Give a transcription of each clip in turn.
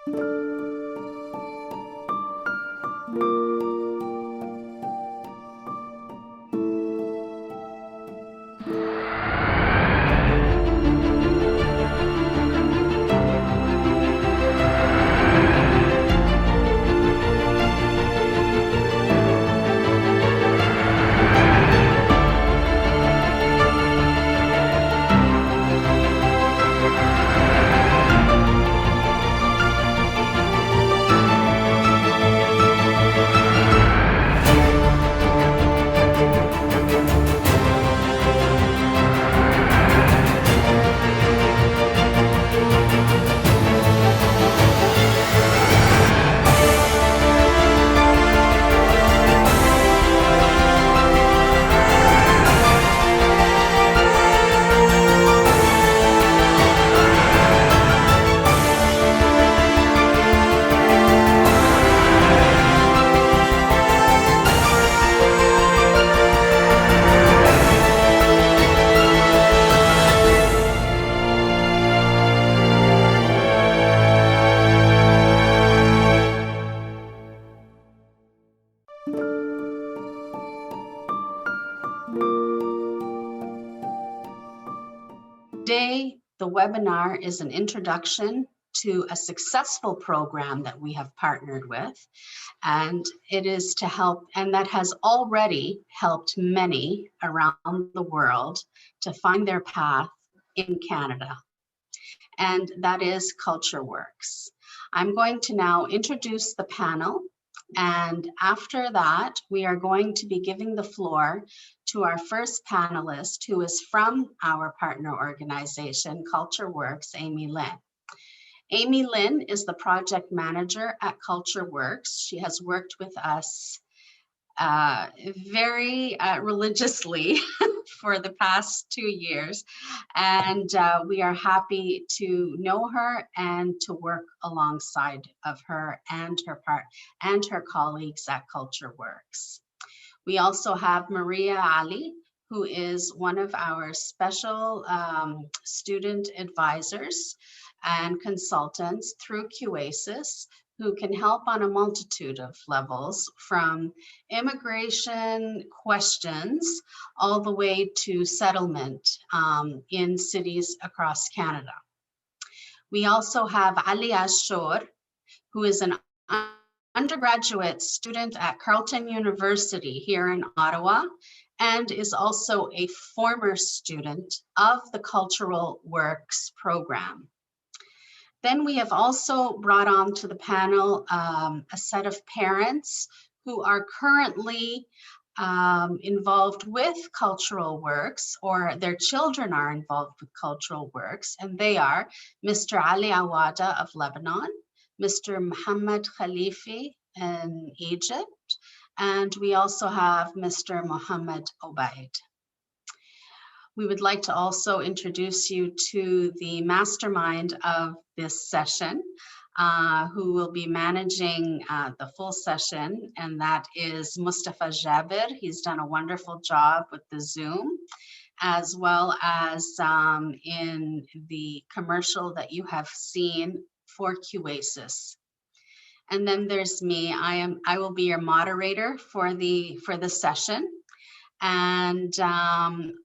Today, the webinar is an introduction to a successful program that we have partnered with, and it is to help, and that has already helped many around the world to find their path in Canada, and that is Culture Works. I'm going to now introduce the panel, and after that, we are going to be giving the floor to our first panelist, who is from our partner organization, Culture Works, Amy Lynn. Amy Lynn is the project manager at Culture Works. She has worked with us very religiously for the past 2 years, and we are happy to know her and to work alongside of her and her colleagues at Culture Works. We also have Maria Ali, who is one of our special student advisors and consultants through Qoasis, who can help on a multitude of levels, from immigration questions all the way to settlement in cities across Canada. We also have Ali Ashur, who is an undergraduate student at Carleton University here in Ottawa, and is also a former student of the Cultural Works program. Then we have also brought on to the panel a set of parents who are currently involved with Cultural Works, or their children are involved with Cultural Works, and they are Mr. Ali Awada of Lebanon, Mr. Muhammad Khalifi in Egypt, and we also have Mr. Muhammad Obaid. We would like to also introduce you to the mastermind of this session, who will be managing the full session, and that is Mustafa Jabir. He's done a wonderful job with the Zoom, as well as in the commercial that you have seen for Qoasis. And then there's me. I will be your moderator for the session. And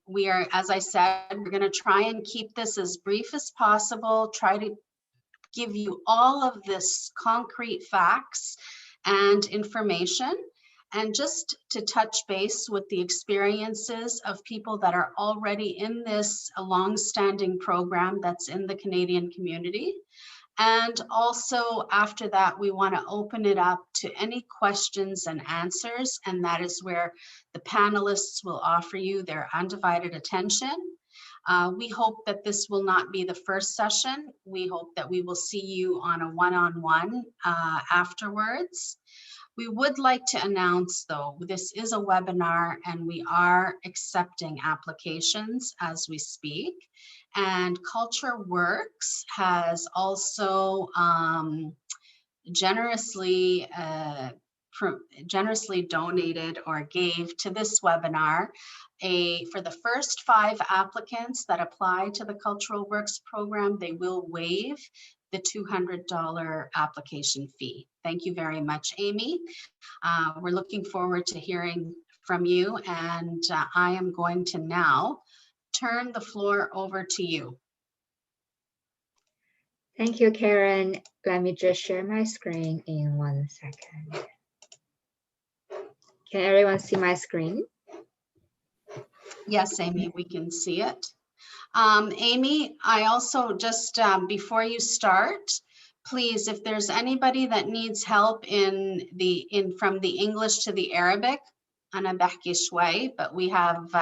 we are, as I said, we're going to try and keep this as brief as possible, try to give you all of this concrete facts and information, and just to touch base with the experiences of people that are already in this long-standing program that's in the Canadian community. And also after that, we want to open it up to any questions and answers, and that is where the panelists will offer you their undivided attention. We hope that this will not be the first session. We hope that we will see you on a one-on-one afterwards. We would like to announce, though, this is a webinar and we are accepting applications as we speak. And Culture Works has also generously donated or gave to this webinar for the first 5 applicants that apply to the Cultural Works program, they will waive the $200 application fee. Thank you very much, Amy. We're looking forward to hearing from you, and I am going to now turn the floor over to you. Thank you, Karen. Let me just share my screen in 1 second. Can everyone see my screen? Yes, Amy, we can see it. Amy, I also just, before you start, please, if there's anybody that needs help from the English to the Arabic, أنا بحكي شوي, but we have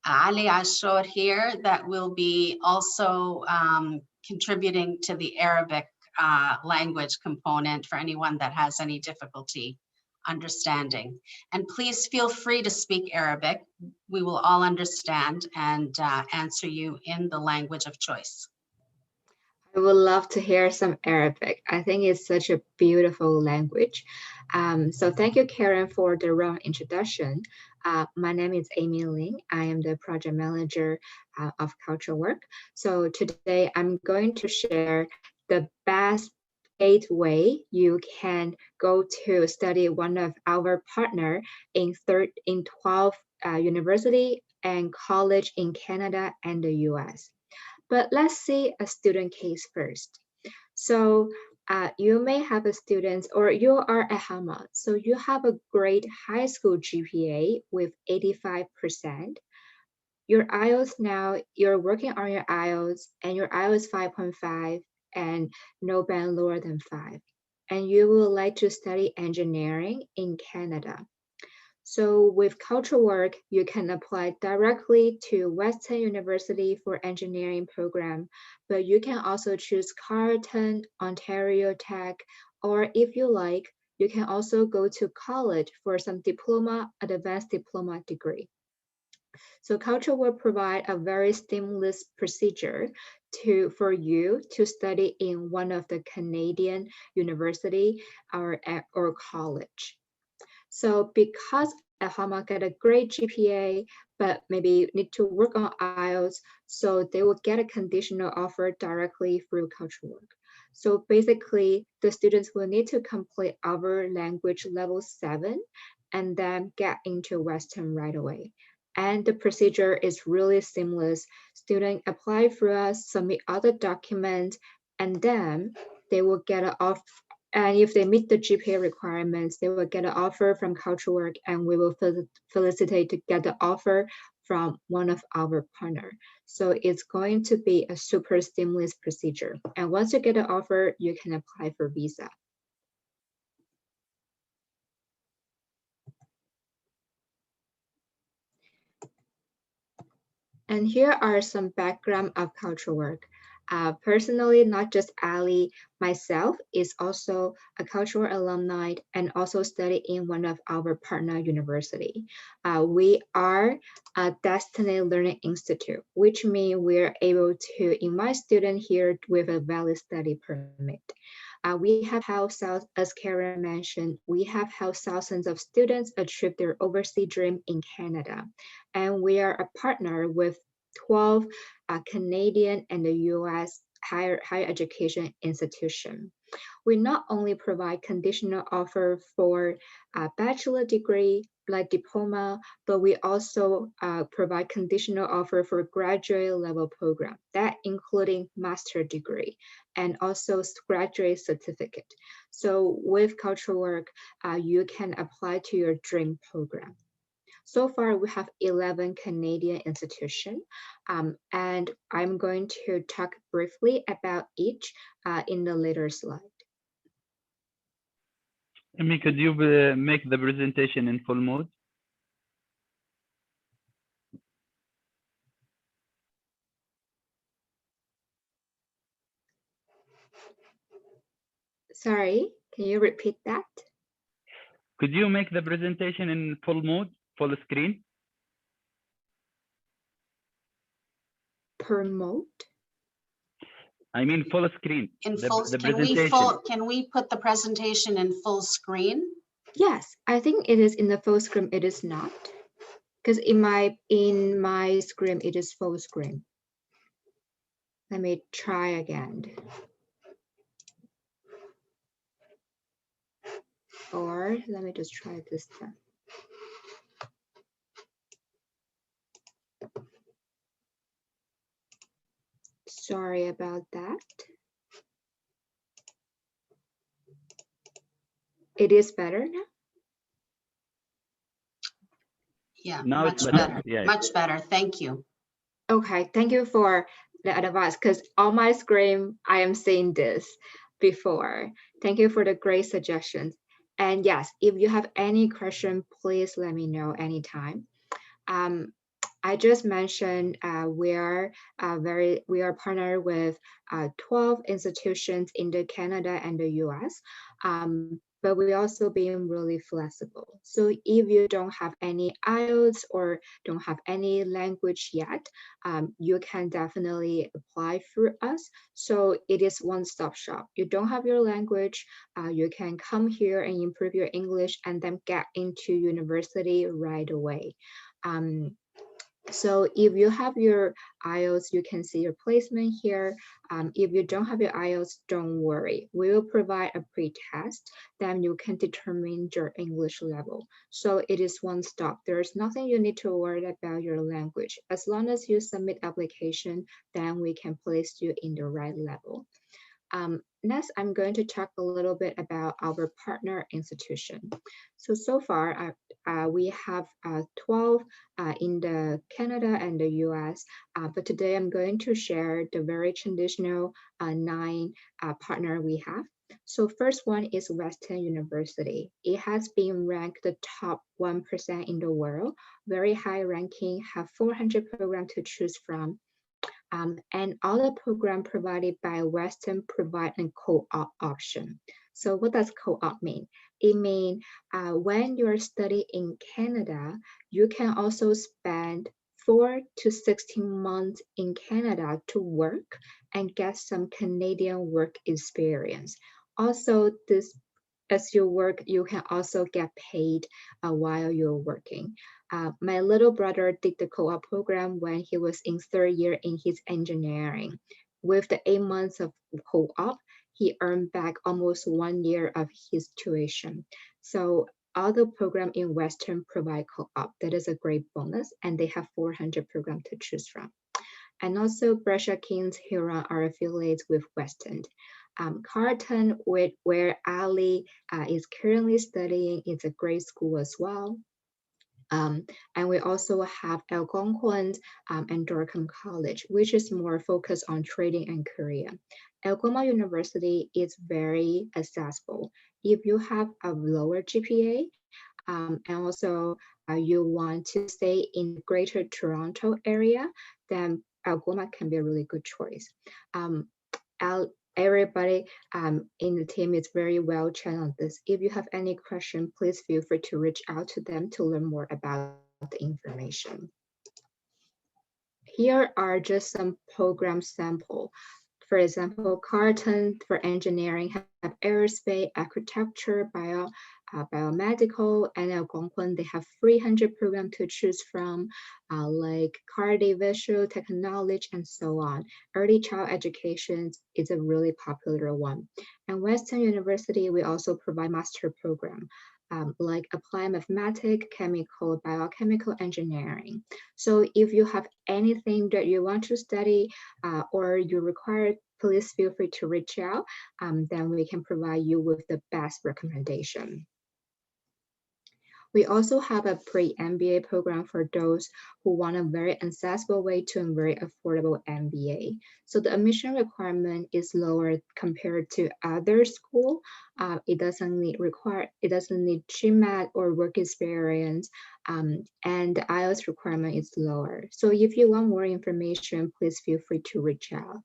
Ali Ashur here that will be also contributing to the Arabic language component for anyone that has any difficulty understanding. And please feel free to speak Arabic. We will all understand and answer you in the language of choice. I would love to hear some Arabic. I think it's such a beautiful language. So thank you, Karen, for the warm introduction. My name is Amy Ling. I am the project manager of Cultural Work. So today I'm going to share the best 8 way you can go to study one of our partner in 12 university and college in Canada and the US. But let's see a student case first. So you may have a student, or you are a Hama. So you have a great high school GPA with 85%. Your IELTS now, you're working on your IELTS and your IELTS 5.5 and no band lower than 5. And you would like to study engineering in Canada. So with Cultural Work, you can apply directly to Western University for engineering program, but you can also choose Carleton, Ontario Tech, or if you like, you can also go to college for some diploma, advanced diploma degree. So Cultural Work provide a very seamless procedure for you to study in one of the Canadian university or college. So because Hama get a great GPA, but maybe need to work on IELTS, so they will get a conditional offer directly through Cultural Work. So basically, the students will need to complete our language level 7 and then get into Western right away. And the procedure is really seamless. Students apply for us, submit other documents, and then they will get an offer. And if they meet the GPA requirements, they will get an offer from Cultural Work, and we will facilitate to get the offer from one of our partners. So it's going to be a super seamless procedure. And once you get an offer, you can apply for visa. And here are some background of Cultural Work. Personally, not just Ali, myself is also a cultural alumni and also study in one of our partner university. We are a Destiny Learning Institute, which means we're able to invite students here with a valid study permit. We have helped, as Karen mentioned, we have helped thousands of students achieve their overseas dream in Canada. And we are a partner with 12 Canadian and the US higher education institution. We not only provide conditional offer for a bachelor degree, like diploma, but we also provide conditional offer for graduate level program, that including master degree and also graduate certificate. So with Cultural Work, you can apply to your dream program. So far, we have 11 Canadian institutions, and I'm going to talk briefly about each in the later slide. Amy, could you make the presentation in full mode? Sorry, can you repeat that? Could you make the presentation in full mode, full screen? Per mode? I mean full screen. In the full, can we put the presentation in full screen? Yes, I think it is in the full screen. It is not, because in my screen it is full screen. Let me try again. before. Let me just try this time. Sorry about that. It is better now? Yeah, Now much it's better. Yeah. Much better. Thank you. Okay, thank you for the advice, because on my screen, I am seeing this before. Thank you for the great suggestions. And yes, if you have any question, please let me know anytime. I just mentioned we are partnered with 12 institutions in the Canada and the US, but we also being really flexible. So if you don't have any IELTS or don't have any language yet, you can definitely apply through us. So it is one-stop shop. You don't have your language, you can come here and improve your English and then get into university right away. So if you have your IELTS, you can see your placement here. If you don't have your IELTS, don't worry. We will provide a pre-test, then you can determine your English level. So it is one stop. There's nothing you need to worry about your language. As long as you submit application, then we can place you in the right level. Next, I'm going to talk a little bit about our partner institution. So far, we have 12 in the Canada and the US, but today I'm going to share the very traditional 9 partner we have. So first one is Western University. It has been ranked the top 1% in the world, very high ranking, have 400 programs to choose from. And all the program provided by Western provide a co-op option. So what does co-op mean? It means when you're studying in Canada, you can also spend 4 to 16 months in Canada to work and get some Canadian work experience. Also, as you work, you can also get paid while you're working. My little brother did the co-op program when he was in 3rd year in his engineering. With the 8 months of co-op, he earned back almost 1 year of his tuition. So all the program in Western provide co-op. That is a great bonus, and they have 400 programs to choose from. And also Brescia Kings Huron are affiliates with Western. Carleton, where Ali is currently studying, is a great school as well. And we also have Algonquin and Durham College, which is more focused on trading and career. Algoma University is very accessible. If you have a lower GPA, and also you want to stay in the Greater Toronto area, then Algoma can be a really good choice. Everybody in the team is very well trained on this. If you have any question, please feel free to reach out to them to learn more about the information. Here are just some program sample. For example, Carleton for engineering have aerospace, architecture, biomedical, and Algonquin, they have 300 programs to choose from, like cardiovascular technology and so on. Early child education is a really popular one. And Western University, we also provide master program. Like applied mathematics, chemical, biochemical engineering. So if you have anything that you want to study or you require, please feel free to reach out. Then we can provide you with the best recommendation. We also have a pre-MBA program for those who want a very accessible way to a very affordable MBA. So the admission requirement is lower compared to other schools. It doesn't need GMAT or work experience, and the IELTS requirement is lower. So if you want more information, please feel free to reach out.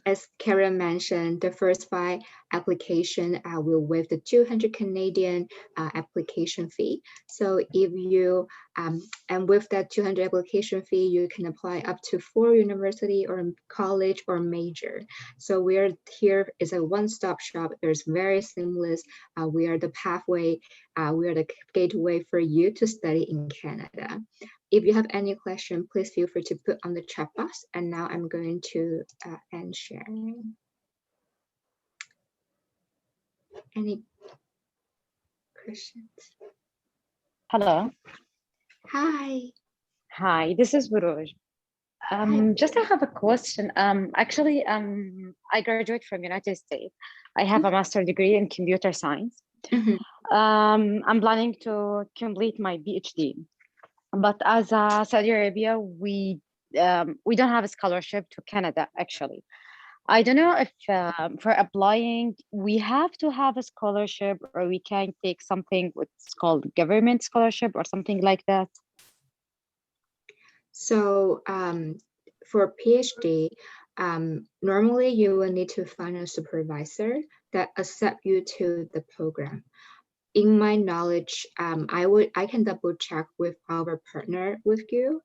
As Karen mentioned, the first 5 application will waive the 200 Canadian application fee. So if you, and with that 200 application fee, you can apply up to 4 university or college or major. So we are here is a one-stop shop. There's very seamless. We are the pathway, we are the gateway for you to study in Canada. If you have any question, please feel free to put on the chat box. And now I'm going to end sharing. Any questions? Hello. Hi. Hi, this is Buruj. Just I have a question. Actually, I graduate from United States. I have a master's degree in computer science. Mhm. I'm planning to complete my PhD, but as a Saudi Arabia, we don't have a scholarship to Canada. Actually, I don't know if for applying we have to have a scholarship or we can take something what's called government scholarship or something like that. So for PhD, normally you will need to find a supervisor that accept you to the program. In my knowledge, I can double check with our partner with you.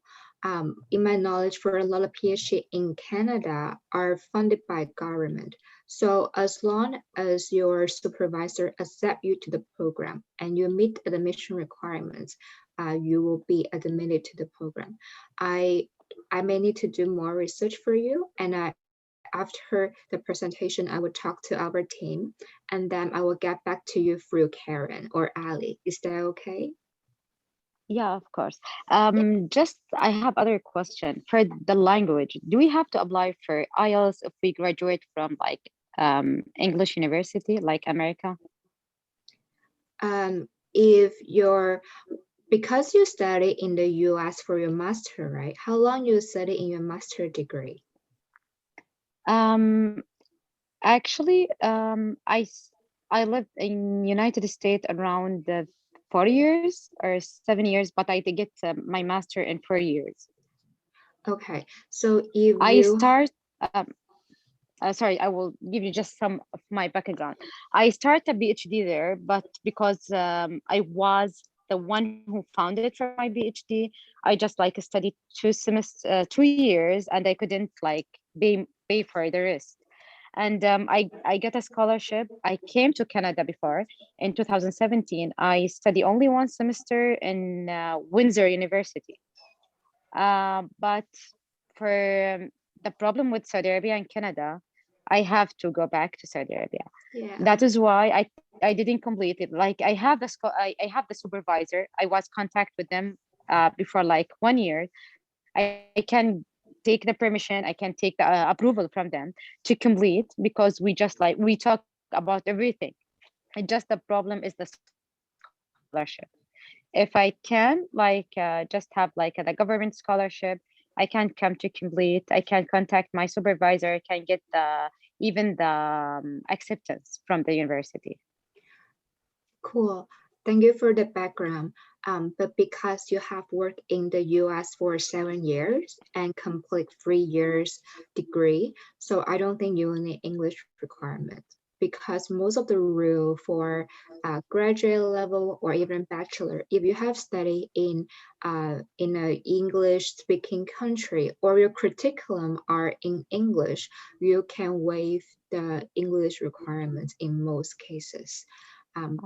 In my knowledge, for a lot of PhD in Canada are funded by government. So as long as your supervisor accept you to the program and you meet admission requirements, you will be admitted to the program. I may need to do more research for you, and after the presentation, I will talk to our team, and then I will get back to you through Karen or Ali. Is that okay? Yeah, of course. Just I have other question for the language. Do we have to apply for IELTS if we graduate from like English university, like America? If you're, because you study in the US for your master, right? How long you study in your master degree? Actually, I lived in United States around 4 years or 7 years, but I did get my master in 4 years. Okay, so if I you start. Sorry, I will give you just some of my background. I started a PhD there, but because I was the one who founded for my PhD, I just like studied 2 years, and I couldn't like pay for the rest. And I get a scholarship. I came to Canada before in 2017. I study only one semester in Windsor University. But for the problem with Saudi Arabia and Canada, I have to go back to Saudi Arabia. yeah. That is why I didn't complete it. Like I have I have the supervisor. I was contact with them before like 1 year. I can take the permission. I can take the approval from them to complete because we just like we talk about everything. And just the problem is the scholarship. If I can like just have like the government scholarship, I can come to complete. I can contact my supervisor. I can get the even the acceptance from the university. Cool. Thank you for the background. But because you have worked in the US for 7 years and complete 3 years degree, so I don't think you will need English requirement, because most of the rule for graduate level or even bachelor, if you have studied in an English speaking country or your curriculum are in English, you can waive the English requirements in most cases.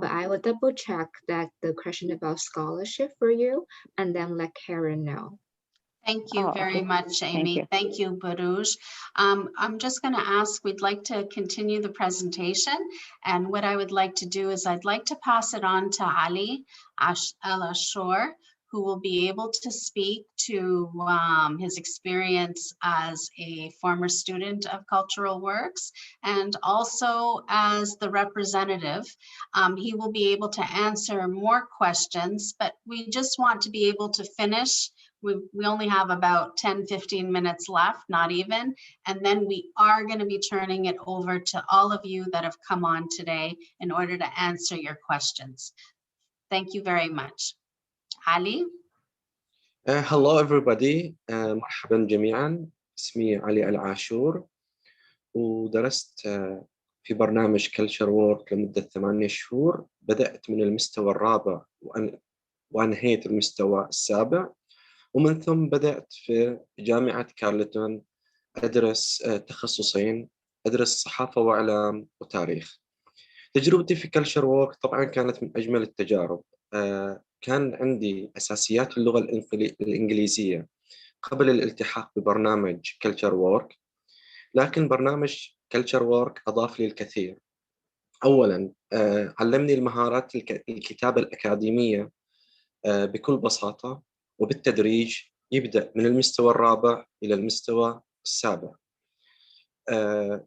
But I will double check that the question about scholarship for you and then let Karen know. Thank you Oh, very okay. much, Amy. you. Thank you, Buruj. I'm just going to ask, we'd like to continue the presentation. And what I would like to do is I'd like to pass it on to Ali Al-Ashur, who will be able to speak to his experience as a former student of Cultural Works and also as the representative. He will be able to answer more questions, but we just want to be able to finish. We only have about 10-15 minutes left, not even, and then we are going to be turning it over to all of you that have come on today in order to answer your questions. Thank you very much. Ali? Hello everybody. مرحبا جميعا. اسمي علي العاشور ودرست في برنامج Culture Work لمدة 8 شهور. بدأت من المستوى الرابع وأنهيت المستوى السابع، ومن ثم بدأت في جامعة كارلتون أدرس تخصصين، أدرس صحافة وإعلام وتاريخ. تجربتي في Culture Work طبعا كانت من أجمل التجارب. كان عندي أساسيات اللغة الإنجليزية قبل الالتحاق ببرنامج Culture Work، لكن برنامج Culture Work أضاف لي الكثير. أولاً علمني المهارات الكتابة الأكاديمية بكل بساطة وبالتدريج، يبدأ من المستوى الرابع إلى المستوى السابع.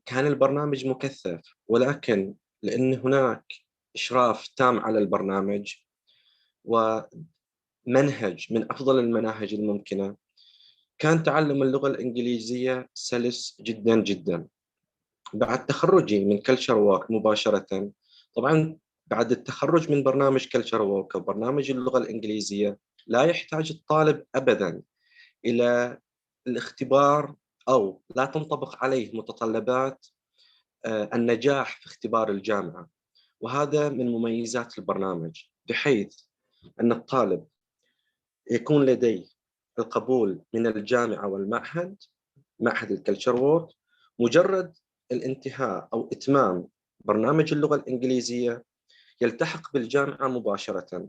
كان البرنامج مكثف، ولكن لأن هناك إشراف تام على البرنامج ومنهج من أفضل المناهج الممكنة، كان تعلم اللغة الإنجليزية سلس جدا جدا. بعد تخرجي من كلتشر وورك مباشرة، طبعا بعد التخرج من برنامج كلتشر وورك وبرنامج اللغة الإنجليزية، لا يحتاج الطالب أبدا إلى الاختبار، أو لا تنطبق عليه متطلبات النجاح في اختبار الجامعة. وهذا من مميزات البرنامج، بحيث أن الطالب يكون لديه القبول من الجامعة والمعهد، معهد الكلتشر وورك، مجرد الانتهاء أو إتمام برنامج اللغة الإنجليزية يلتحق بالجامعة مباشرة.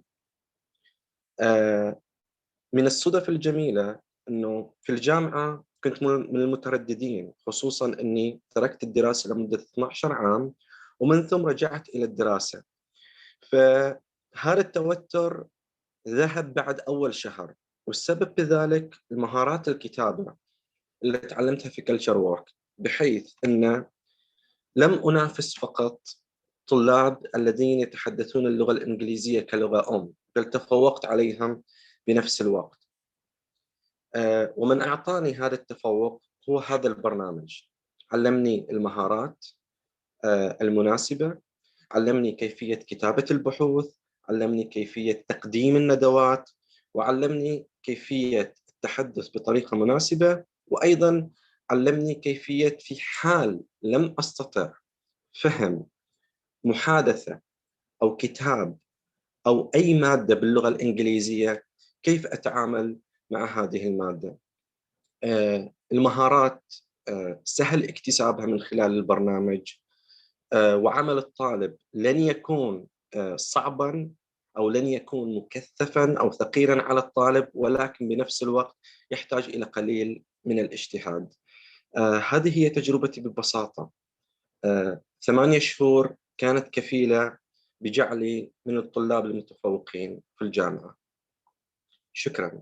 من الصدف الجميلة أنه في الجامعة كنت من المترددين، خصوصاً أني تركت الدراسة لمدة 12 عام ومن ثم رجعت إلى الدراسة. فهذا التوتر ذهب بعد أول شهر، والسبب بذلك مهارات الكتابة اللي تعلمتها في كلتشر وورك، بحيث أن لم أنافس فقط طلاب الذين يتحدثون اللغة الإنجليزية كلغة بل تفوقت عليهم بنفس الوقت. ومن أعطاني هذا التفوق هو هذا البرنامج. علمني المهارات المناسبة، علمني كيفية كتابة البحوث، علمني كيفية تقديم الندوات، وعلمني كيفية التحدث بطريقة مناسبة، وأيضا علمني كيفية في حال لم أستطع فهم محادثة أو كتاب أو أي مادة باللغة الإنجليزية كيف أتعامل مع هذه المادة. المهارات سهل اكتسابها من خلال البرنامج، وعمل الطالب لن يكون صعباً أو لن يكون مكثفاً أو ثقيلاً على الطالب، ولكن بنفس الوقت يحتاج إلى قليل من الاجتهاد. هذه هي تجربتي ببساطة. 8 شهور كانت كفيلة بجعلي من الطلاب المتفوقين في الجامعة. شكراً.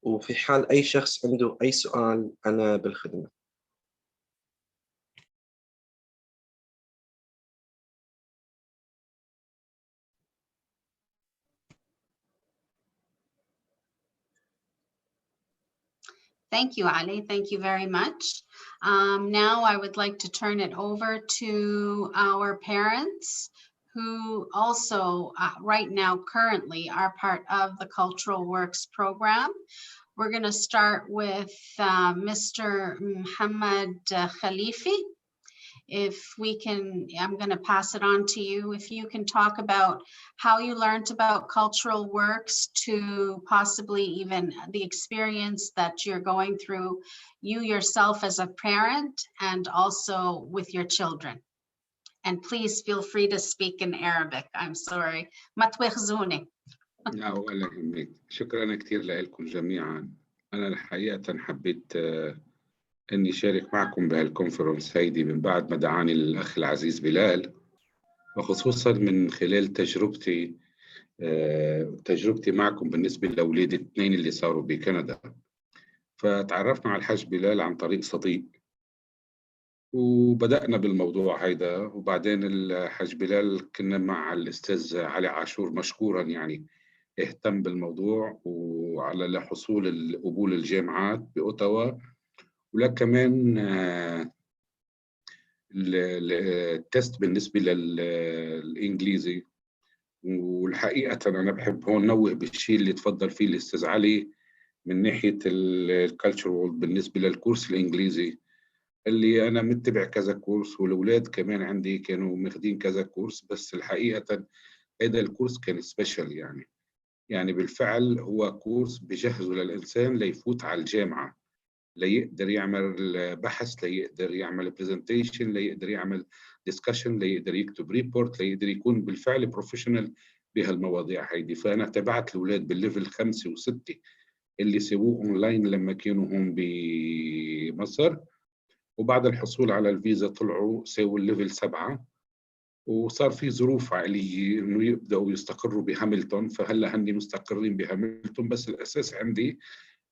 وفي حال أي شخص عنده أي سؤال أنا بالخدمة. Thank you, Ali. Thank you very much. Now I would like to turn it over to our parents who also right now currently are part of the Cultural Works program. We're going to start with Mr. Muhammad Khalifi. If we can, I'm going to pass it on to you. If you can talk about how you learned about Cultural Works, to possibly even the experience that you're going through, you yourself as a parent and also with your children. And please feel free to speak in Arabic. I'm sorry. ما تواخذوني. لا ولا يهمك. شكرا كثير لكم جميعا. أنا الحقيقة حبيت أني شارك معكم بهالكونفرنس هيدي من بعد ما دعاني الأخ العزيز بلال، وخصوصا من خلال تجربتي معكم بالنسبة لأولادي الاثنين اللي صاروا بكندا. فتعرفنا على الحاج بلال عن طريق صديق، وبدأنا بالموضوع هيدا. وبعدين الحاج بلال كنا مع الأستاذ علي عاشور مشكورا يعني اهتم بالموضوع، وعلى لحصول قبول الجامعات بأوتاوا، ولا كمان التست بالنسبة للإنجليزي. والحقيقة أنا بحب هون نوه بالشيء اللي تفضل فيه الأستاذ علي من ناحية الكالتشر بالنسبة للكورس الإنجليزي، اللي أنا متبع كذا كورس، والأولاد كمان عندي كانوا ماخدين كذا كورس. بس الحقيقة هذا الكورس كان سبيشال يعني بالفعل هو كورس بجهزه للإنسان ليفوت على الجامعة، ليقدر يعمل بحث، ليقدر يعمل برزنتيشن، ليقدر يعمل ديسكشن، ليقدر يكتب ريبورت، ليقدر يكون بالفعل بروفيشنال بهالمواضيع هيدي. فأنا تبعت الأولاد بالليفل 5 و6 اللي سووه أونلاين لما كانوا هم بمصر، وبعد الحصول على الفيزا طلعوا سووا الليفل 7 وصار في ظروف عائلية إنه يبدأوا يستقروا بهاملتون، فهلا هني مستقرين بهاملتون. بس الأساس عندي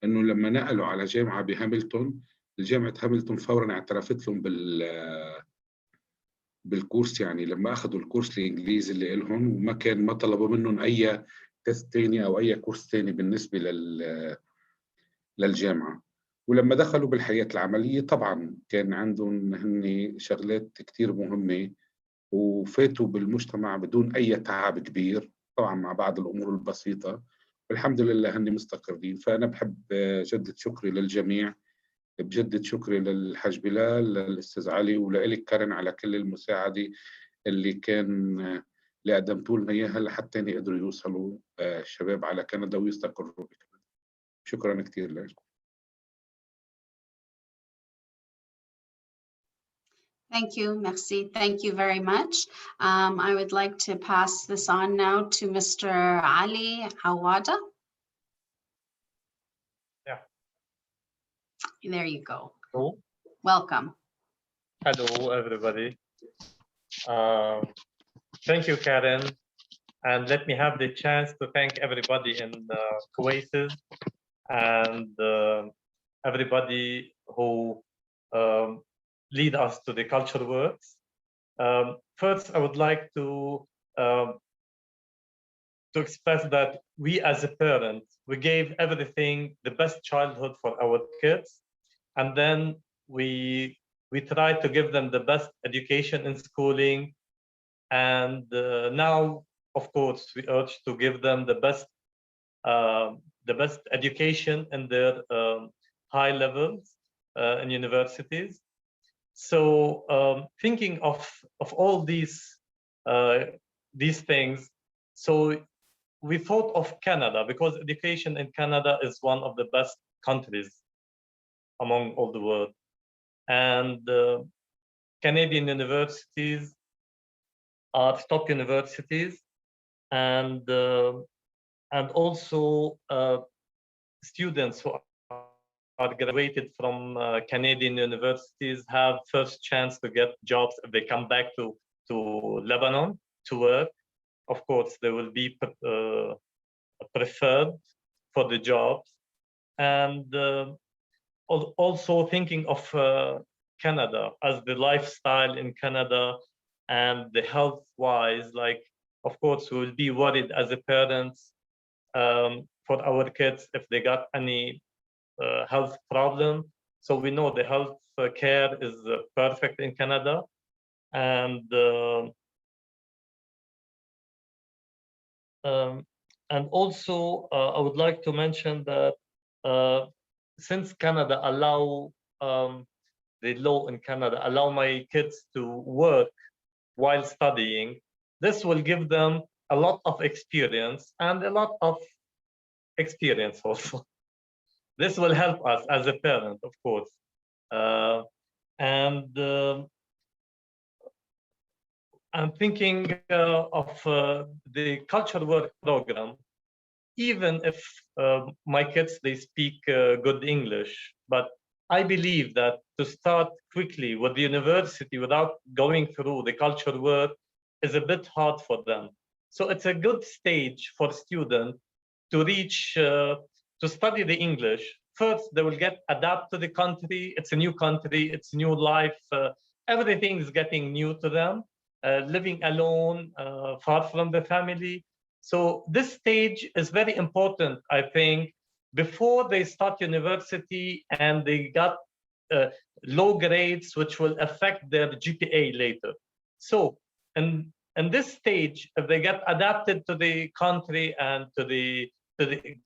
إنه لما نقلوا على جامعة بهاملتون، الجامعة هاملتون فورا اعترفت لهم بالكورس. يعني لما أخذوا الكورس الإنجليزي اللي إلهم، ما طلبوا منهم أي تست تاني أو أي كورس تاني بالنسبة للجامعة. ولما دخلوا بالحياة العملية طبعا كان عندهم هن شغلات كتير مهمة، وفاتوا بالمجتمع بدون أي تعب كبير، طبعا مع بعض الأمور البسيطة، والحمد لله هن مستقرين. فأنا بحب جدد شكري للجميع، بجدد شكري للحاج بلال، للأستاذ علي، ولإلك كارن على كل المساعدة اللي قدمتوا لنا إياها لحتى يقدروا يوصلوا الشباب على كندا ويستقروا بكندا. شكرا كثير لكم. Thank you, merci. Thank you very much. I would like to pass this on now to Mr. Ali Awada. Yeah. There you go. Hello. Welcome. Hello, everybody. Thank you, Karen. And let me have the chance to thank everybody in Qoasis and everybody who lead us to the culture works. First, I would like to express that we as a parent, we gave everything, the best childhood for our kids. And then we tried to give them the best education in schooling. And now, of course, we urge to give them the best education in their high levels in universities. So thinking of all these things, so we thought of Canada, because education in Canada is one of the best countries among all the world. And Canadian universities are top universities, and also students who are graduated from Canadian universities have first chance to get jobs if they come back to Lebanon to work. Of course, they will be preferred for the jobs. And also thinking of Canada as the lifestyle in Canada and the health-wise, like, of course, we will be worried as a parents for our kids if they got any health problem. So we know the health care is perfect in Canada. And also, I would like to mention that since Canada allow the law in Canada allow my kids to work while studying, this will give them a lot of experience and a lot of experience also. This will help us as a parent, of course. I'm thinking of the cultural work program. Even if my kids, they speak good English, but I believe that to start quickly with the university without going through the cultural work is a bit hard for them. So it's a good stage for students to reach, to study the English. First, they will get adapted to the country. It's a new country, it's new life. Everything is getting new to them. Living alone, far from the family. So this stage is very important, I think, before they start university and they got low grades, which will affect their GPA later. So in this stage, if they get adapted to the country and to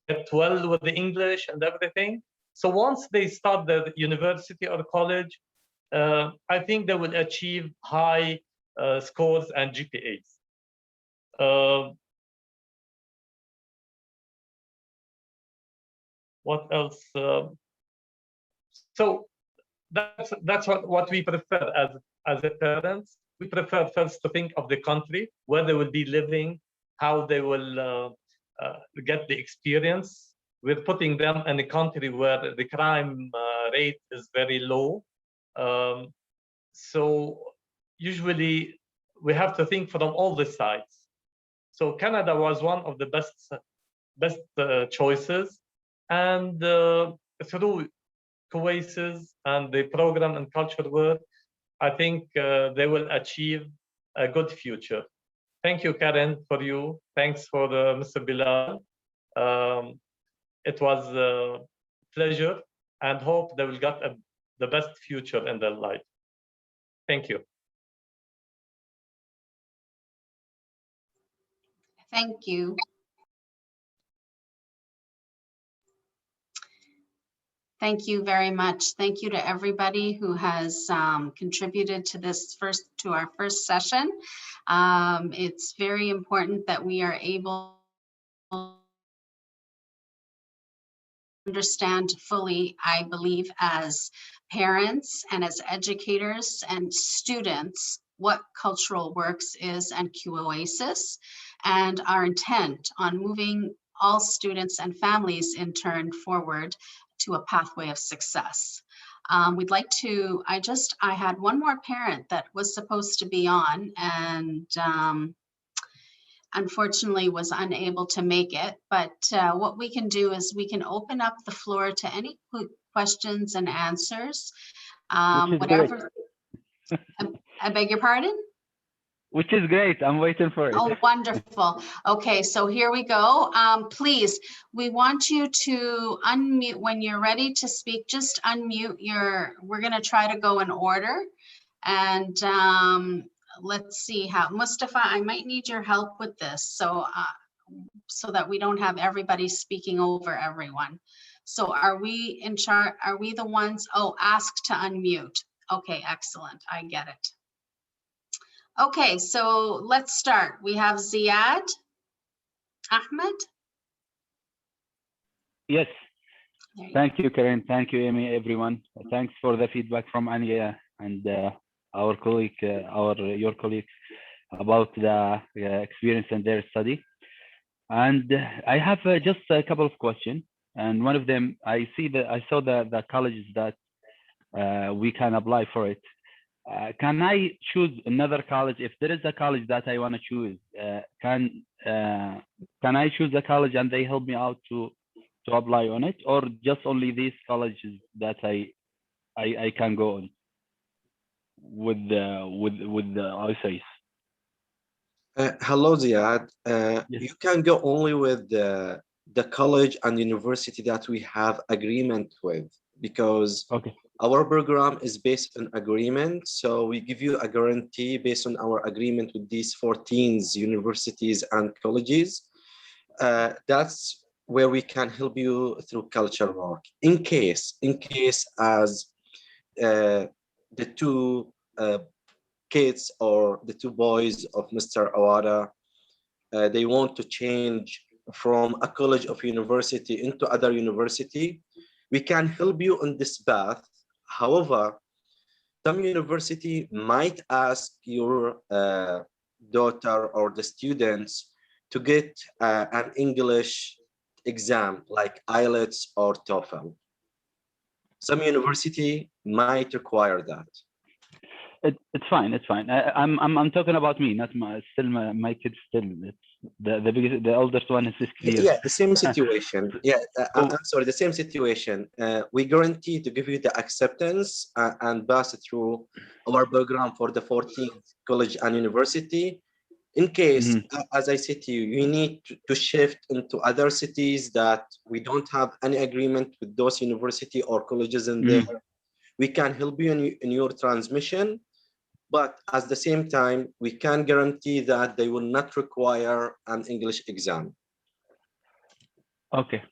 get well with the English and everything, so once they start their university or college, I think they will achieve high scores and GPAs. What else? So that's what we prefer as a parents. We prefer first to think of the country, where they will be living, how they will get the experience. We're putting them in a country where the crime rate is very low. So usually we have to think from all the sides. So Canada was one of the best choices, and through Qoasis and the program and culture work, I think they will achieve a good future. Thank you, Karen, for you. Thanks for Mr. Bilal. It was a pleasure, and hope they will get the best future in their life. Thank you. Thank you. Thank you very much. Thank you to everybody who has contributed to our first session. It's very important that we are able to understand fully, I believe, as parents and as educators and students, what cultural works is and Qoasis, and our intent on moving all students and families in turn forward to a pathway of success. We'd like to, I had one more parent that was supposed to be on, and unfortunately was unable to make it, but what we can do is we can open up the floor to any questions and answers. Whatever. I beg your pardon? Which is great. I'm waiting for it. Oh, wonderful. Okay, so here we go. Please, we want you to unmute when you're ready to speak. Just unmute we're going to try to go in order. And let's see how, Mustafa, I might need your help with this. So that we don't have everybody speaking over everyone. So are we in charge? Are we the ones? Oh, ask to unmute. Okay, excellent. I get it. Okay, so let's start. We have Ziad Ahmed. Yes. There you Thank you, Karen. Thank you, Amy, everyone. Thanks for the feedback from Anya and your colleagues about the experience in their study. And I have just a couple of questions. And one of them, I saw the colleges that we can apply for it. Can I choose another college? If there is a college that I want to choose, can I choose a college and they help me out to apply on it, or just only these colleges that I can go on with the ISAs? Hello, Ziad. Yes. You can go only with the college and university that we have agreement with, because Okay. our program is based on agreement. So we give you a guarantee based on our agreement with these 14 universities and colleges. That's where we can help you through culture work. In case as the two kids or the two boys of Mr. Awada, they want to change from a college of university into other university, we can help you on this path. However, some university might ask your daughter or the students to get an English exam like IELTS or TOEFL. Some university might require that. It's fine. It's fine. I'm talking about me, not my kids. Still, it's the oldest one is clear. Yeah, the same situation. Yeah, I'm sorry, the same situation. We guarantee to give you the acceptance and pass it through our program for the 14th college and university. In case, as I said to you, you need to shift into other cities that we don't have any agreement with those university or colleges in there. We can help you in your transmission, but at the same time, we can guarantee that they will not require an English exam. Okay.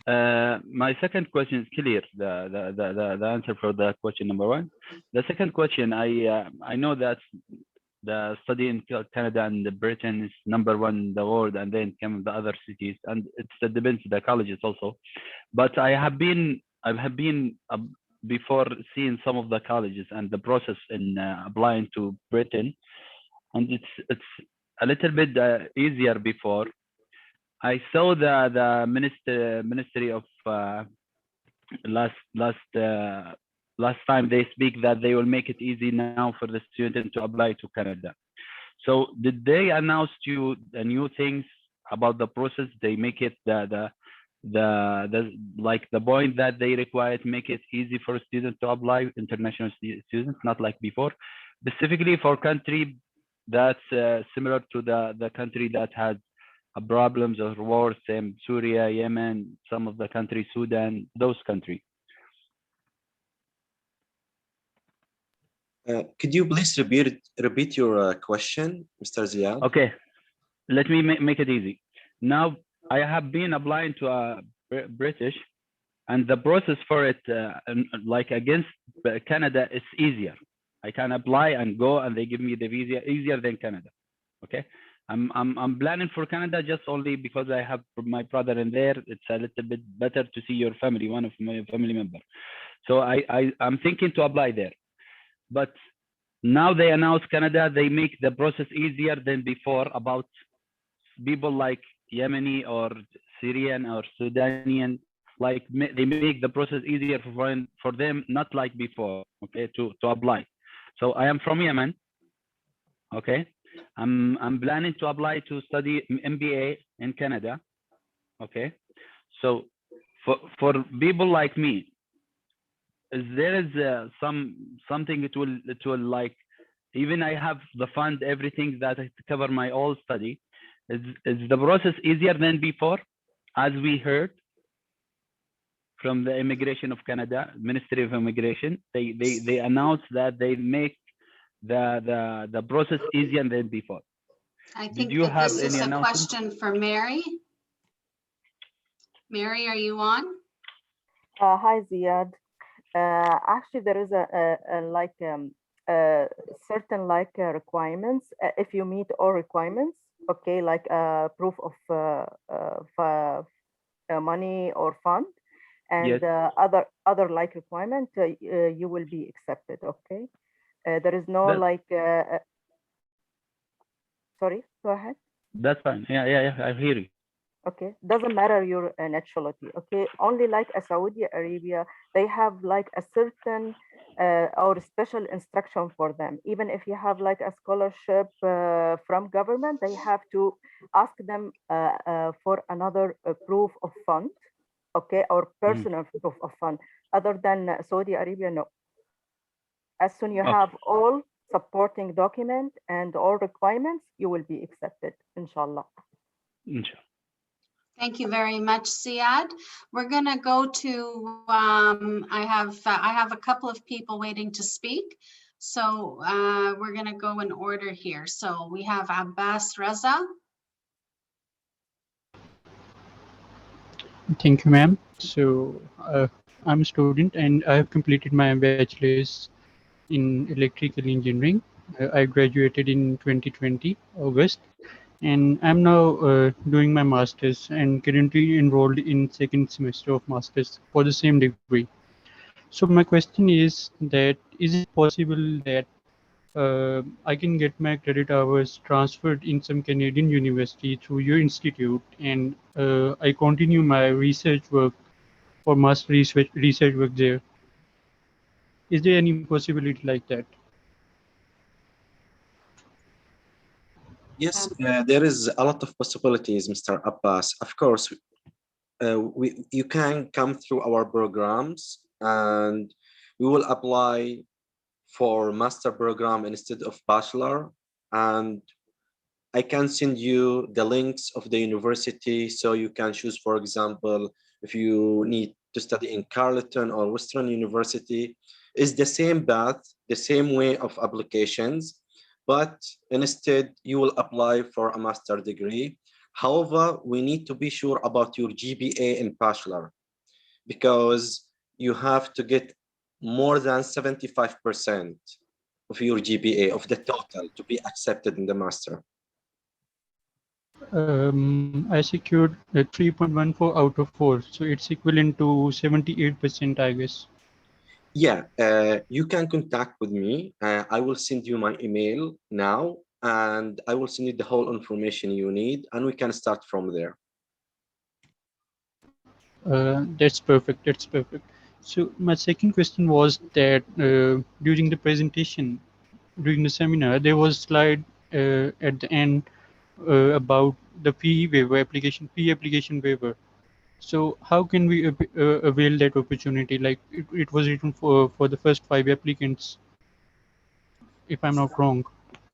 My second question is clear. The answer for the question number one. The second question, I know that the study in Canada and Britain is #1 in the world, and then come the other cities, and it depends the colleges also. But I have been before seeing some of the colleges and the process in applying to Britain, and it's a little bit easier before. I saw the ministry of last time they speak that they will make it easy now for the student to apply to Canada. So did they announce to you the new things about the process? They make it the like the point that they require to make it easy for students to apply, international students, not like before, specifically for country that's similar to the country that has problems or wars, Syria, Yemen, some of the countries, Sudan, those countries. Could you please repeat your question, Mr. Ziad? Okay, let me make it easy. Now, I have been applying to a British, and the process for it, like against Canada, is easier. I can apply and go, and they give me the visa easier than Canada. Okay, I'm planning for Canada just only because I have my brother in there. It's a little bit better to see your family, one of my family members. So I'm thinking to apply there. But now they announce Canada, they make the process easier than before about people like Yemeni or Syrian or Sudanian, like they make the process easier for them, not like before, okay, to apply. So I am from Yemen, okay. I'm planning to apply to study MBA in Canada, okay. So for people like me, there is something it will like, even I have the fund, everything that I cover my all study. Is the process easier than before? As we heard from the Immigration of Canada, Ministry of Immigration, they announced that they make the process easier than before. I Did think you that have this is any a announcement? question for Mary. Mary, are you on? Hi, Ziad. Actually, there is a certain requirements. If you meet all requirements, okay, like proof of money or fund, and Yes. other like requirement, you will be accepted. Okay, there is no sorry, go ahead. That's fine. Yeah. I hear you. Okay, doesn't matter your nationality. Okay, only like a Saudi Arabia, they have like a certain or special instruction for them. Even if you have like a scholarship from government, they have to ask them for another proof of fund, okay, or personal proof of fund. Other than Saudi Arabia, no. As soon you have all supporting document and all requirements, you will be accepted, inshallah. Inshallah. Thank you very much, Ziad. We're going to go to, I have a couple of people waiting to speak. So we're going to go in order here. So we have Abbas Raza. Thank you, ma'am. So I'm a student and I have completed my bachelor's in electrical engineering. I graduated in 2020, August. And I'm now doing my master's and currently enrolled in second semester of master's for the same degree. So my question is that, is it possible that I can get my credit hours transferred in some Canadian university through your institute, and I continue my research work or master research work there? Is there any possibility like that? Yes, there is a lot of possibilities, Mr. Abbas. Of course, you can come through our programs and we will apply for master program instead of bachelor. And I can send you the links of the university so you can choose, for example, if you need to study in Carleton or Western University. It's the same path, the same way of applications, but instead you will apply for a master degree. However, we need to be sure about your GPA in bachelor because you have to get more than 75% of your GPA of the total to be accepted in the master. I secured a 3.14 out of 4, so it's equivalent to 78%, I guess. Yeah, you can contact with me. I will send you my email now, and I will send you the whole information you need, and we can start from there. That's perfect. That's perfect. So my second question was that during the presentation, during the seminar, there was a slide at the end about the fee waiver application waiver. So how can we avail that opportunity? Like it was written for the first 5 applicants, if I'm not wrong.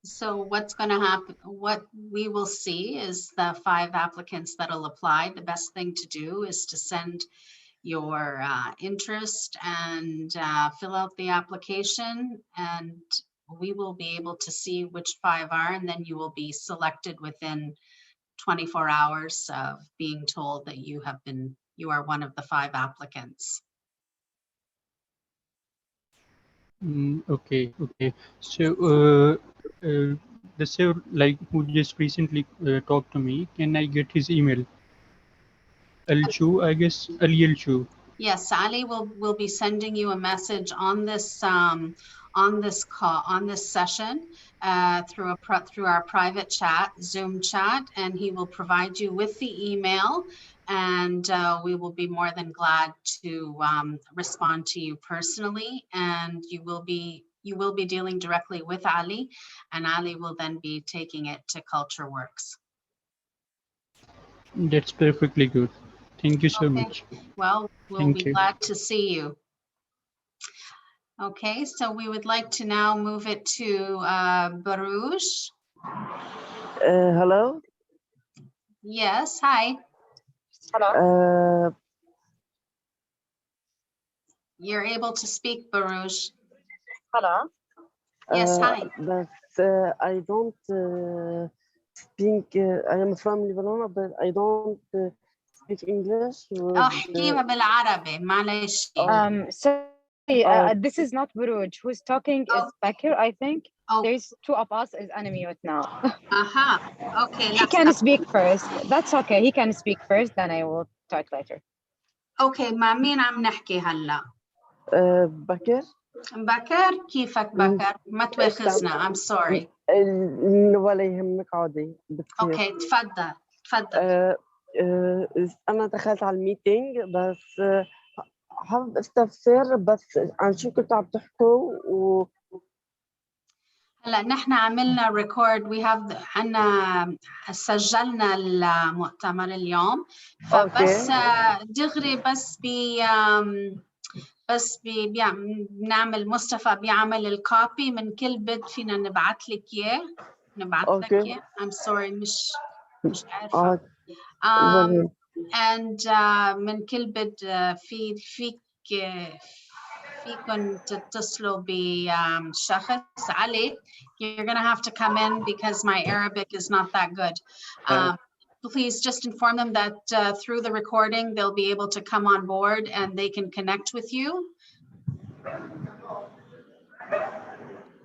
So what's going to happen, what we will see is the 5 applicants that'll apply. The best thing to do is to send your interest and fill out the application, and we will be able to see which 5 are, and then you will be selected within 24 hours of being told that you are one of the 5 applicants. Okay. So the sir like who just recently talked to me, can I get his email? Al-Chu, I guess. Ali Al-Chu. Yes, Ali will be sending you a message on this call, on this session through our private chat, Zoom chat, and he will provide you with the email, and we will be more than glad to respond to you personally, and you will be dealing directly with Ali, and Ali will then be taking it to CultureWorks. That's perfectly good. Thank you so much. Well, we'll Thank be you. glad to see you. Okay, so we would like to now move it to Baruch. Hello. Yes, hi. Hello. You're able to speak, Baruch. Hello. Yes, hi. But I don't speak. I am from Lebanon, but I don't speak English. احكيها بالعربي معلش. Sorry, this is not Buruj. Who's talking is Bakir, I think. There's 2 of us is unmute now. Okay. He can speak first. That's okay. He can speak first, then I will talk later. Okay, مع مين عم نحكي هلا؟ بكر. بكر كيفك بكر؟ ما تواخذنا. I'm sorry. ولا يهمك عادي. Okay, تفضل. أنا دخلت على الميتينج بس حابب استفسر بس عن شو كنتوا عم تحكوا هلا نحن عملنا ريكورد عنا سجلنا المؤتمر اليوم، فبس دغري بنعمل مصطفى بيعمل الكوبي من كل بيت فينا نبعث لك اياه. I'm sorry مش عارفة. and من كل بيت فيكن تتصلوا بشخص. علي, you're gonna have to come in because my Arabic is not that good. Please just inform them that through the recording they'll be able to come on board and they can connect with you.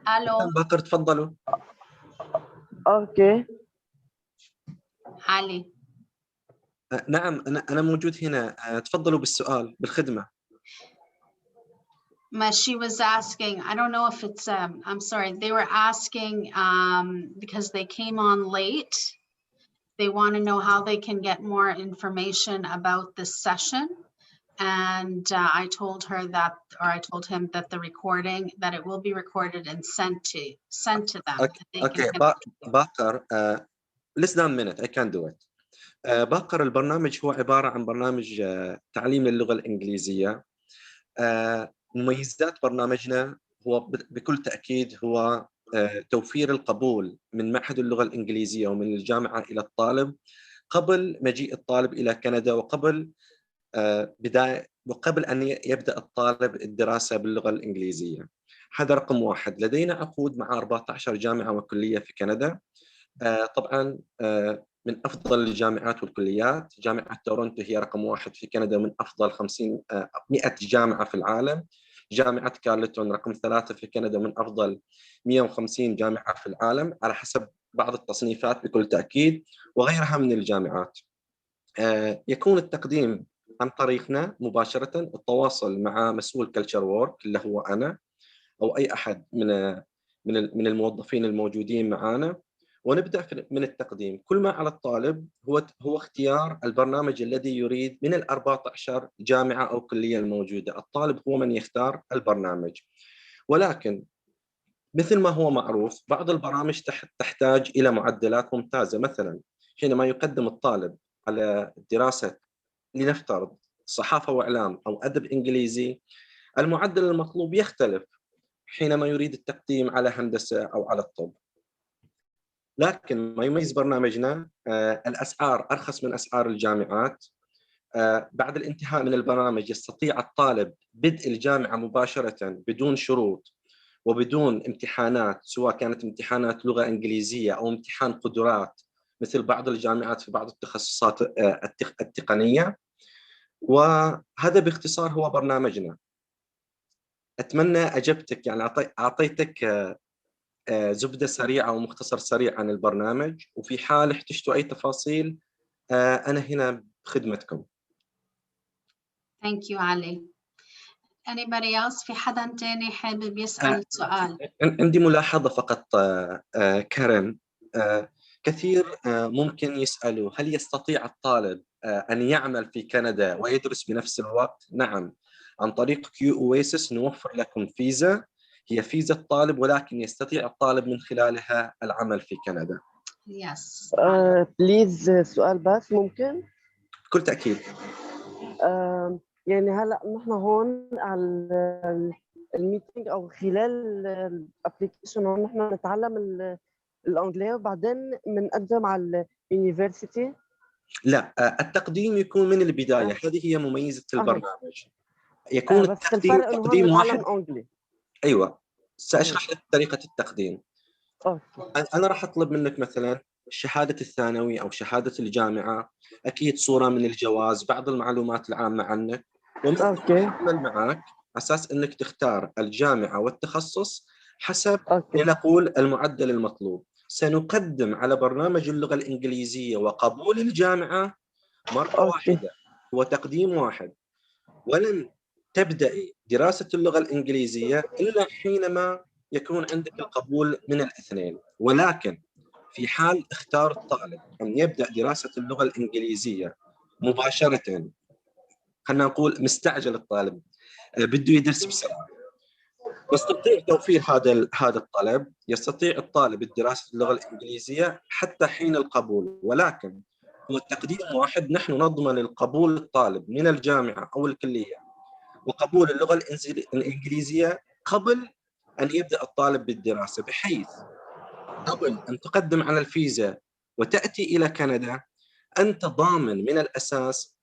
Hello. بكر تفضلوا. اوكي. علي. نعم أنا موجود هنا. تفضلوا بالسؤال بالخدمة. She was asking, I don't know if it's, I'm sorry, they were asking because they came on late. They want to know how they can get more information about this session. And I told her that, or I told him that the recording, that it will be recorded and sent to them. Okay, Bakar, less than a minute, I can do it. باقر البرنامج هو عبارة عن برنامج تعليم اللغة الإنجليزية. مميزات برنامجنا هو بكل تأكيد هو توفير القبول من معهد اللغة الإنجليزية ومن الجامعة إلى الطالب قبل مجيء الطالب إلى كندا وقبل أن يبدأ الطالب الدراسة باللغة الإنجليزية. هذا رقم 1. لدينا عقود مع 14 جامعة وكلية في كندا. طبعاً من أفضل الجامعات والكليات. جامعة تورونتو هي رقم 1 في كندا من أفضل 100 جامعة في العالم. جامعة كارلتون رقم 3 في كندا من أفضل 150 جامعة في العالم على حسب بعض التصنيفات بكل تأكيد، وغيرها من الجامعات. يكون التقديم عن طريقنا مباشرة، التواصل مع مسؤول كلتشر وورك اللي هو أنا أو أي أحد من الموظفين الموجودين معنا، ونبدأ من التقديم. كل ما على الطالب هو اختيار البرنامج الذي يريد من 14 جامعة أو كلية الموجودة. الطالب هو من يختار البرنامج، ولكن مثل ما هو معروف بعض البرامج تحتاج إلى معدلات ممتازة. مثلا حينما يقدم الطالب على دراسة لنفترض صحافة وإعلام أو أدب إنجليزي، المعدل المطلوب يختلف حينما يريد التقديم على هندسة أو على الطب. لكن ما يميز برنامجنا الأسعار أرخص من أسعار الجامعات. بعد الانتهاء من البرامج يستطيع الطالب بدء الجامعة مباشرة بدون شروط وبدون امتحانات، سواء كانت امتحانات لغة إنجليزية أو امتحان قدرات مثل بعض الجامعات في بعض التخصصات التقنية. وهذا باختصار هو برنامجنا. أتمنى أجبتك، يعني أعطيتك زبدة سريعة ومختصر سريع عن البرنامج، وفي حال احتجتوا أي تفاصيل أنا هنا بخدمتكم. Thank you علي. Anybody else؟ في حدا تاني حابب يسأل سؤال؟ عندي ملاحظة فقط كارين. كثير ممكن يسألوا هل يستطيع الطالب أن يعمل في كندا ويدرس بنفس الوقت؟ نعم، عن طريق Qoasis نوفر لكم فيزا، هي فيزا الطالب، ولكن يستطيع الطالب من خلالها العمل في كندا. Yes. بليز سؤال بس ممكن؟ بكل تأكيد. يعني هلا نحن هون على الميتينج او خلال الابلكيشن هون نحن نتعلم الانجليزي وبعدين بنقدم على اليونيفرسيتي. لا، التقديم يكون من البداية. هذه هي مميزة البرنامج. يكون بس الفرق انه هون تقديم واحد. نتعلم انجلي. ايوه، ساشرح لك طريقة التقديم. اوكي. أنا راح أطلب منك مثلا شهادة الثانوي أو شهادة الجامعة، أكيد صورة من الجواز، بعض المعلومات العامة عنك، ومن ثم نعمل معك أساس أنك تختار الجامعة والتخصص حسب لنقول المعدل المطلوب. سنقدم على برنامج اللغة الإنجليزية وقبول الجامعة مرة واحدة، هو تقديم واحد، ولن تبدأي دراسة اللغة الإنجليزية إلا حينما يكون عندك القبول من الاثنين. ولكن في حال اختار الطالب أن يبدأ دراسة اللغة الإنجليزية مباشرة، خلينا نقول مستعجل الطالب بده يدرس بسرعة، نستطيع توفير هذا الطلب. يستطيع الطالب دراسة اللغة الإنجليزية حتى حين القبول، ولكن هو التقديم واحد. نحن نضمن القبول الطالب من الجامعة أو الكلية وقبول اللغة الإنجليزية قبل أن يبدأ الطالب بالدراسة، بحيث قبل أن تقدم على الفيزا وتأتي إلى كندا أنت ضامن من الأساس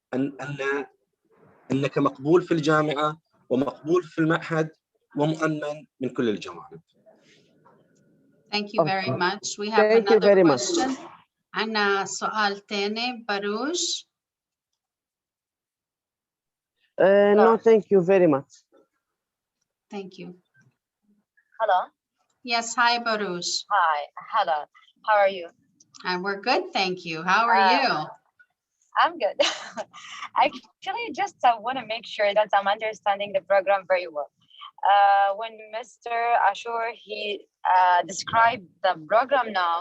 أنك مقبول في الجامعة ومقبول في المعهد ومؤمن من كل الجوانب. Thank you very much. We have another question. عنا سؤال تاني. باروش. No, thank you very much. Thank you. Hello. Yes, hi Baruch. Hi, hello. How are you? We're good, thank you. How are you? I'm good. Actually, just want to make sure that I'm understanding the program very well. When Mr. Ashur, he described the program now,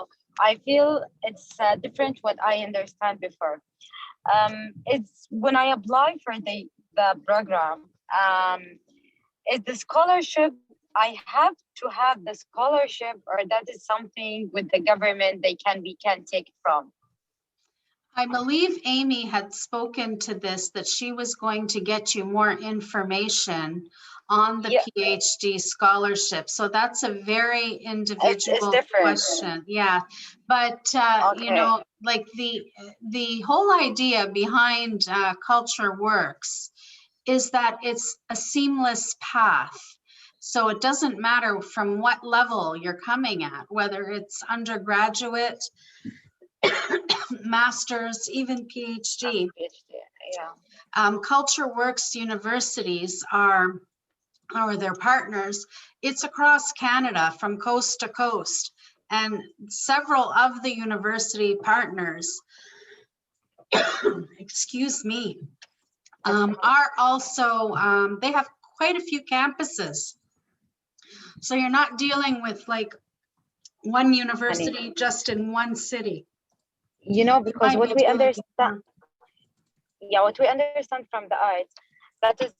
I feel it's different what I understand before. It's when I apply for the program, is the scholarship, I have to have the scholarship, or that is something with the government we can take it from? I believe Amy had spoken to this, that she was going to get you more information on the PhD scholarship. So that's a very individual question. Yeah, but you know, like the whole idea behind Culture Works is that it's a seamless path. So it doesn't matter from what level you're coming at, whether it's undergraduate, master's, even PhD. Yeah. Culture Works universities are their partners. It's across Canada from coast to coast, and several of the university partners, excuse me, are also, they have quite a few campuses. So you're not dealing with like one university just in one city. You know, because what we understand, what we understand from the arts, That is,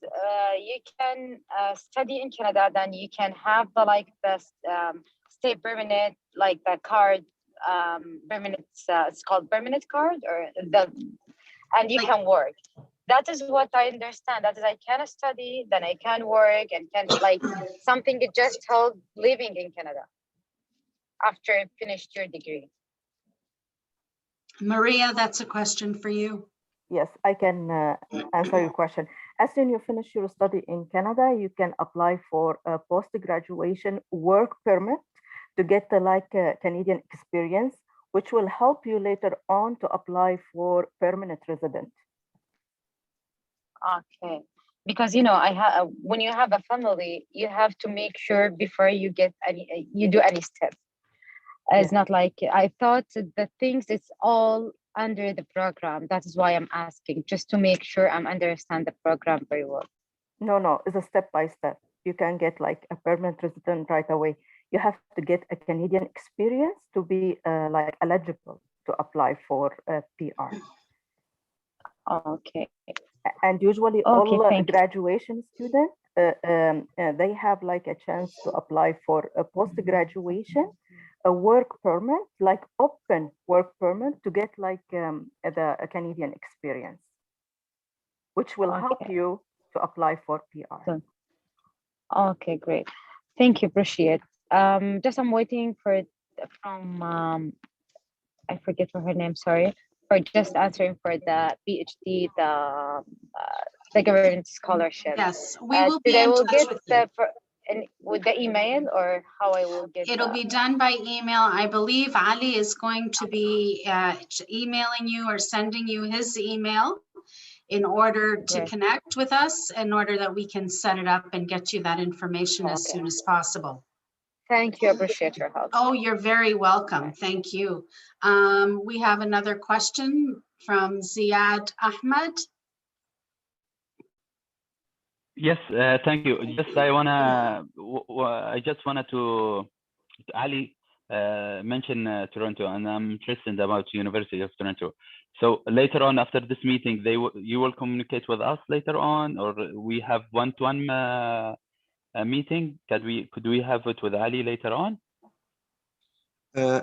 you can study in Canada, then you can have the stay permanent, like the card, permanent. It's called permanent card, or and you can work. That is what I understand. That is, I can study, then I can work, and can like something that just held living in Canada after you finished your degree. Maria, that's a question for you. Yes, I can answer your question. As soon as you finish your study in Canada, you can apply for a post-graduation work permit to get the Canadian experience, which will help you later on to apply for permanent resident. Okay, because I have when you have a family, you have to make sure before you get you do any step. It's not like I thought the things, it's all under the program. That is why I'm asking, just to make sure I'm understand the program very well. No, it's a step by step. You can get like a permanent resident right away. You have to get a Canadian experience to be like eligible to apply for a PR. Okay. And usually all graduation students, they have like a chance to apply for a post-graduation, a work permit, like open work permit, to get like a Canadian experience, which will help you to apply for PR. Okay, great. Thank you, appreciate. Just I'm waiting for from I forget for her name, sorry, for just answering for the PhD, the government scholarship. Yes, we will be in touch get with you. With the email, or how I will get It'll be done by email. I believe Ali is going to be emailing you or sending you his email in order to connect with us, in order that we can set it up and get you that information as soon as possible. Thank you, appreciate your help. Oh, you're very welcome. Thank you. We have another question from Ziad Ahmed. Yes, thank you. I just wanted to Ali mention Toronto, and I'm interested about University of Toronto. So later on, after this meeting, you will communicate with us later on, or we have one-to-one meeting. Could we have it with Ali later on?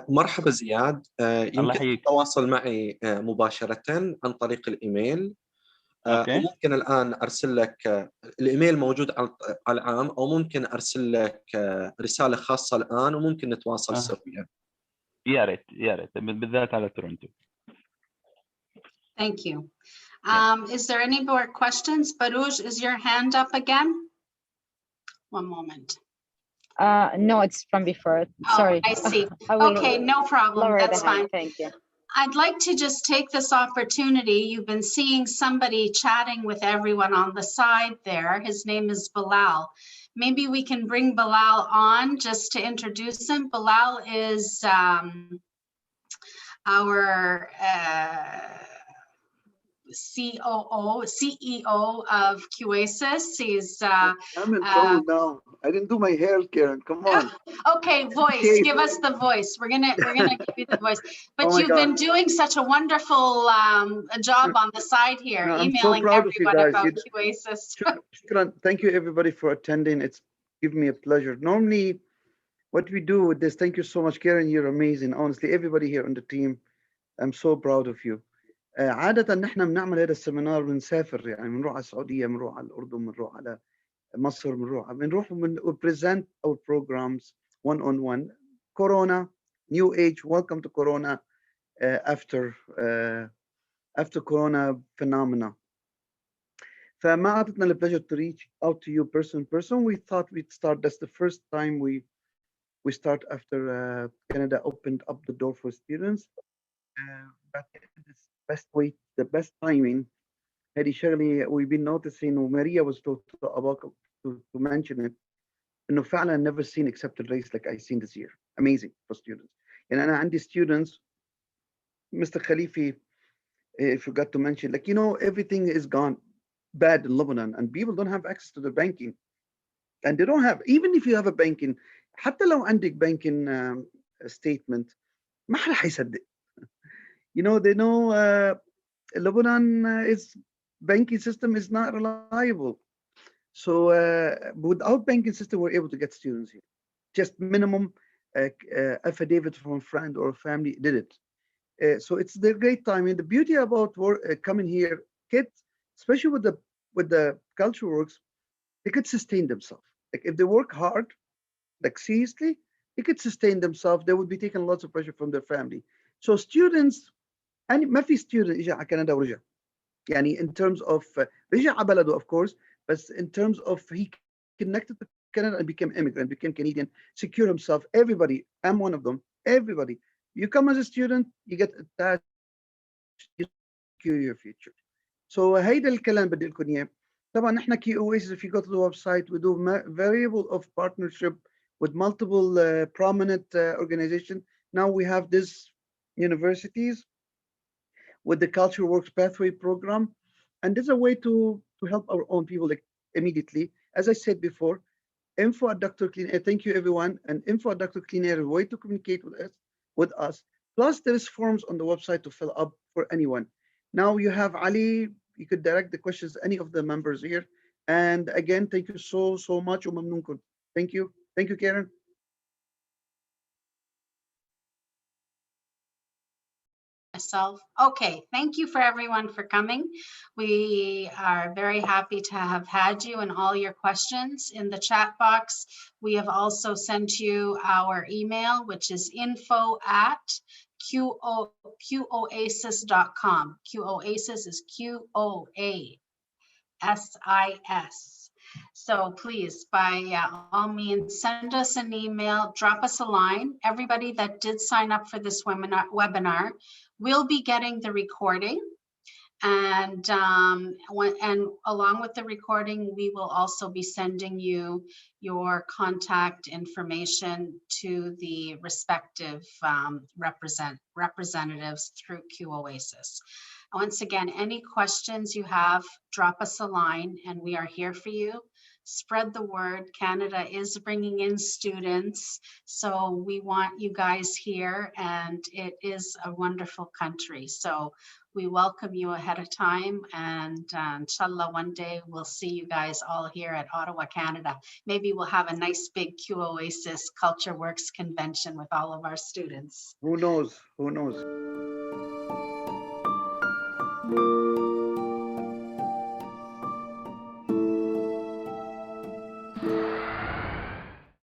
مرحبا زياد، يمكن تتواصل معي مباشرة عن طريق الإيميل. ممكن الآن أرسل لك الإيميل موجود على العام، أو ممكن أرسل لك رسالة خاصة الآن، وممكن نتواصل سويا. يا ريت بالذات على تورنتو. Thank you. Is there any more questions? Baruj, is your hand up again? One moment. No, it's from before. Sorry. I see. Okay, no problem. That's fine. Thank you. I'd like to just take this opportunity. You've been seeing somebody chatting with everyone on the side there. His name is Bilal. Maybe we can bring Bilal on just to introduce him. Bilal is our CEO of Qoasis. He's I'm in trouble now. I didn't do my hair, Karen. Come on. Okay, voice. Give us the voice. We're gonna give you the voice. But you've been doing such a wonderful job on the side here, emailing everyone about Qoasis. Thank you, everybody, for attending. It's given me a pleasure. Normally, what we do with this, thank you so much, Karen. You're amazing. Honestly, everybody here on the team, I'm so proud of you. عادة نحن بنعمل هذا السيمينار بنسافر، يعني بنروح على السعودية، بنروح على الأردن، بنروح على مصر، بنروح present our programs one-on-one. Corona, new age, welcome to Corona, after Corona phenomena. فما أعطتنا the pleasure to reach out to you person. We thought we'd start. That's the first time we start after Canada opened up the door for students. But it's the best timing. هذه شغلة we've been noticing, وماريا was to mention it, إنه فعلا never seen accepted race like I seen this year. Amazing for students. And أنا عندي students, Mr. Khalifi, I forgot to mention, like, everything is gone bad in Lebanon, and people don't have access to the banking, and they don't have, even if you have a banking, حتى لو عندك banking statement, ما حدا حيصدق. They know Lebanon is banking system is not reliable. So without banking system, we're able to get students here. Just minimum affidavit from a friend or a family did it. So it's the great time. And the beauty about coming here, kids, especially with the culture works, they could sustain themselves. Like if they work hard, like seriously, they could sustain themselves. They would be taking lots of pressure from their family. So students, يعني ما في student اجى على كندا ورجع. يعني in terms of رجع على بلده of course, but in terms of he connected to Canada and became immigrant, became Canadian, secure himself. Everybody, I'm one of them. Everybody, you come as a student, you get attached, you secure your future. So هيدا الكلام بدي لكم اياه. طبعا نحن كي Oasis, if you go to the website, we do variable of partnership with multiple prominent organizations. Now we have this universities with the Culture Works Pathway program. And there's a way to help our own people like, immediately. As I said before, info at Dr. Clean Air, thank you everyone. And info at Dr. Clean Air is a way to communicate with us. Plus there's forms on the website to fill up for anyone. Now you have Ali, you could direct the questions to any of the members here. And again, thank you so much. Thank you. Thank you, Karen. Myself. Okay, thank you for everyone for coming. We are very happy to have had you and all your questions in the chat box. We have also sent you our email, which is info@qoasis.com. Qoasis is QOASIS. So please, by all means, send us an email, drop us a line. Everybody that did sign up for this webinar will be getting the recording. And along with the recording, we will also be sending you your contact information to the respective representatives through QOASIS. Once again, any questions you have, drop us a line and we are here for you. Spread the word. Canada is bringing in students, so we want you guys here, and it is a wonderful country. So we welcome you ahead of time, and inshallah, one day we'll see you guys all here at Ottawa, Canada. Maybe we'll have a nice big QOASIS Culture Works convention with all of our students. Who knows? Who knows?